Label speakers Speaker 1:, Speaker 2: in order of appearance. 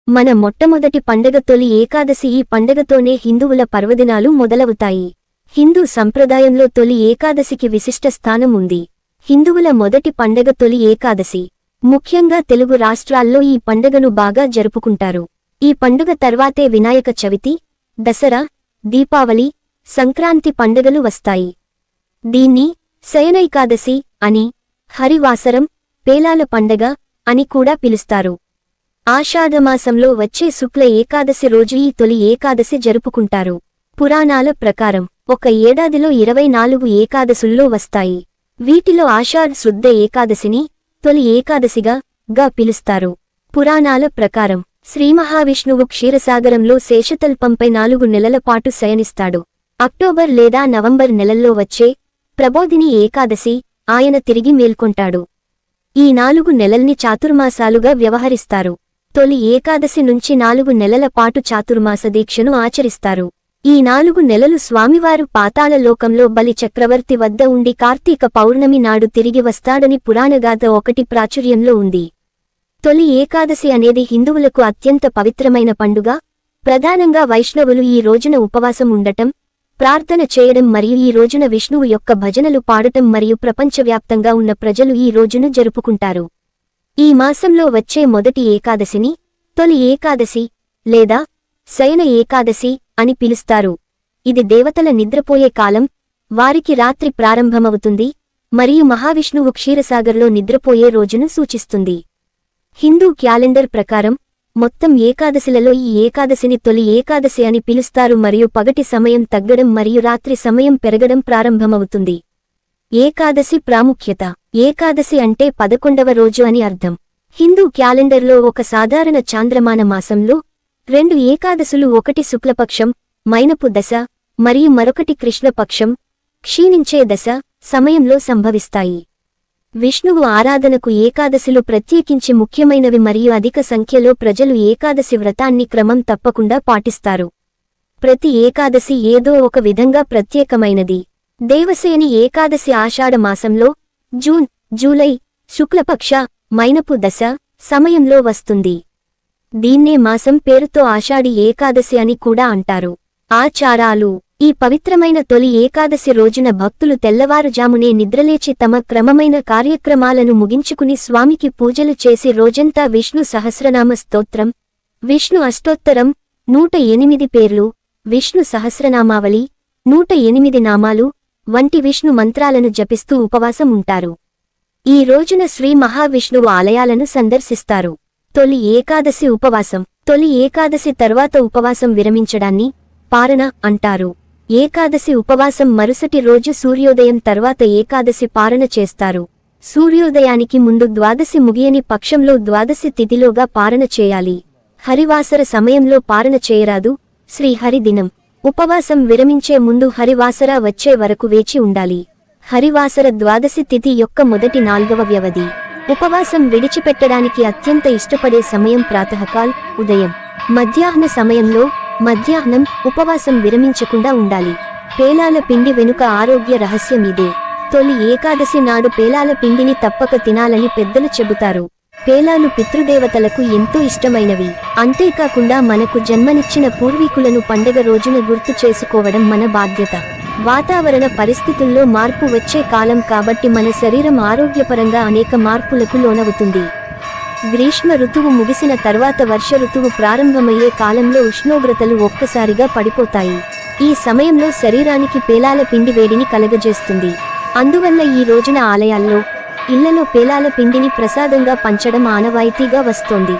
Speaker 1: మన మొట్టమొదటి పండగ తొలి ఏకాదశి. ఈ పండగతోనే హిందువుల పర్వదినాలు మొదలవుతాయి. హిందూ సంప్రదాయంలో తొలి ఏకాదశికి విశిష్ట స్థానం ఉంది. హిందువుల మొదటి పండగ తొలి ఏకాదశి. ముఖ్యంగా తెలుగు రాష్ట్రాల్లో ఈ పండగను బాగా జరుపుకుంటారు. ఈ పండుగ తర్వాతే వినాయక చవితి, దసరా, దీపావళి, సంక్రాంతి పండగలు వస్తాయి. దీన్ని శయనైకాదశి అని, హరివాసరం, పేలాల పండగ అని కూడా పిలుస్తారు. ఆషాఢమాసంలో వచ్చే శుక్ల ఏకాదశి రోజు ఈ తొలి ఏకాదశి జరుపుకుంటారు. పురాణాల ప్రకారం ఒక ఏడాదిలో 24 ఏకాదశుల్లో వస్తాయి. వీటిలో ఆషాఢ శుద్ధ ఏకాదశిని తొలి ఏకాదశిగా పిలుస్తారు. పురాణాల ప్రకారం శ్రీమహావిష్ణువు క్షీరసాగరంలో శేషతల్పంపై 4 నెలల పాటు శయనిస్తాడు. అక్టోబర్ లేదా నవంబర్ నెలల్లో వచ్చే ప్రబోధిని ఏకాదశి ఆయన తిరిగి మేల్కొంటాడు. ఈ 4 నెలల్ని చాతుర్మాసాలుగా వ్యవహరిస్తారు. తొలి ఏకాదశి నుంచి 4 నెలల పాటు చాతుర్మాస దీక్షను ఆచరిస్తారు. ఈ 4 నెలలు స్వామివారు పాతాళ లోకంలో బలి చక్రవర్తి వద్ద ఉండి కార్తీక పౌర్ణమి నాడు తిరిగి వస్తాడని పురాణగాథ ఒకటి ప్రాచుర్యంలో ఉంది. తొలి ఏకాదశి అనేది హిందువులకు అత్యంత పవిత్రమైన పండుగ. ప్రధానంగా వైష్ణవులు ఈ రోజున ఉపవాసం ఉండటం, ప్రార్థన చేయడం మరియు ఈ రోజున విష్ణువు యొక్క భజనలు పాడటం మరియు ప్రపంచవ్యాప్తంగా ఉన్న ప్రజలు ఈ రోజును జరుపుకుంటారు. ఈ మాసంలో వచ్చే మొదటి ఏకాదశిని తొలి ఏకాదశి లేదా శయన ఏకాదశి అని పిలుస్తారు. ఇది దేవతల నిద్రపోయే కాలం, వారికి రాత్రి ప్రారంభమవుతుంది మరియు మహావిష్ణువు క్షీరసాగర్లో నిద్రపోయే రోజును సూచిస్తుంది. హిందూ క్యాలెండర్ ప్రకారం మొత్తం ఏకాదశిలలో ఈ ఏకాదశిని తొలి ఏకాదశి అని పిలుస్తారు మరియు పగటి సమయం తగ్గడం మరియు రాత్రి సమయం పెరగడం ప్రారంభమవుతుంది. ఏకాదశి ప్రాముఖ్యత. ఏకాదశి అంటే 11వ రోజు అని అర్థం. హిందూ క్యాలెండర్లో ఒక సాధారణ చాంద్రమాన మాసంలో 2 ఏకాదశులు, ఒకటి శుక్లపక్షం మైనపు దశ మరియు మరొకటి కృష్ణపక్షం క్షీణించే దశ సమయంలో సంభవిస్తాయి. విష్ణువు ఆరాధనకు ఏకాదశిలు ప్రత్యేకించి ముఖ్యమైనవి మరియు అధిక సంఖ్యలో ప్రజలు ఏకాదశి వ్రతాన్ని క్రమం తప్పకుండా పాటిస్తారు. ప్రతి ఏకాదశి ఏదో ఒక విధంగా ప్రత్యేకమైనది. దేవసేని ఏకాదశి ఆషాఢ మాసంలో జూన్, జూలై శుక్లపక్ష మైనపు దశ సమయంలో వస్తుంది. దీన్నే మాసం పేరుతో ఆషాఢి ఏకాదశి అని కూడా అంటారు. ఆచారాలు. ఈ పవిత్రమైన తొలి ఏకాదశి రోజున భక్తులు తెల్లవారుజామునే నిద్రలేచి తమ క్రమమైన కార్యక్రమాలను ముగించుకుని స్వామికి పూజలు చేసి రోజంతా విష్ణు సహస్రనామ స్తోత్రం, విష్ణు అష్టోత్తరం, 108 పేర్లు, విష్ణు సహస్రనామావళి, 108 నామాలు వంటి విష్ణు మంత్రాలను జపిస్తూ ఉపవాసం ఉంటారు. ఈ రోజున శ్రీ మహావిష్ణువు ఆలయాలను సందర్శిస్తారు. తొలి ఏకాదశి ఉపవాసం. తొలి ఏకాదశి తర్వాత ఉపవాసం విరమించడాన్ని పారణ అంటారు. ఏకాదశి ఉపవాసం మరుసటి రోజు సూర్యోదయం తర్వాత ఏకాదశి పారణ చేస్తారు. సూర్యోదయానికి ముందు ద్వాదశి ముగియని పక్షంలో ద్వాదశి తిథిలోగా పారణ చేయాలి. హరివాసర సమయంలో పారణ చేయరాదు. శ్రీ హరిదినం. ఉపవాసం విరమించే ముందు హరివాసర వచ్చే వరకు వేచి ఉండాలి. హరివాసర ద్వాదశి తిథి యొక్క మొదటి 4వ వ్యవధి. ఉపవాసం విడిచిపెట్టడానికి అత్యంత ఇష్టపడే సమయం ప్రాతఃకాల్ ఉదయం. మధ్యాహ్న సమయంలో మధ్యాహ్నం ఉపవాసం విరమించకుండా ఉండాలి. పేలాల పిండి వెనుక ఆరోగ్య రహస్యం ఇదే. తొలి ఏకాదశి నాడు పేలాల పిండిని తప్పక తినాలని పెద్దలు చెబుతారు. పేలాలు పితృదేవతలకు ఎంతో ఇష్టమైనవి. అంతేకాకుండా మనకు జన్మనిచ్చిన పూర్వీకులను పండగ రోజున గుర్తు చేసుకోవడం మన బాధ్యత. వాతావరణ పరిస్థితుల్లో మార్పు వచ్చే కాలం కాబట్టి మన శరీరం ఆరోగ్యపరంగా అనేక మార్పులకు లోనవుతుంది. గ్రీష్మ ఋతువు ముగిసిన తర్వాత వర్ష ఋతువు ప్రారంభమయ్యే కాలంలో ఉష్ణోగ్రతలు ఒక్కసారిగా పడిపోతాయి. ఈ సమయంలో శరీరానికి పేలాల పిండి వేడిని కలగజేస్తుంది. అందువల్ల ఈ రోజున ఆలయాల్లో, ఇళ్లలో పేలాల పిండిని ప్రసాదంగా పంచడం ఆనవాయితీగా వస్తోంది.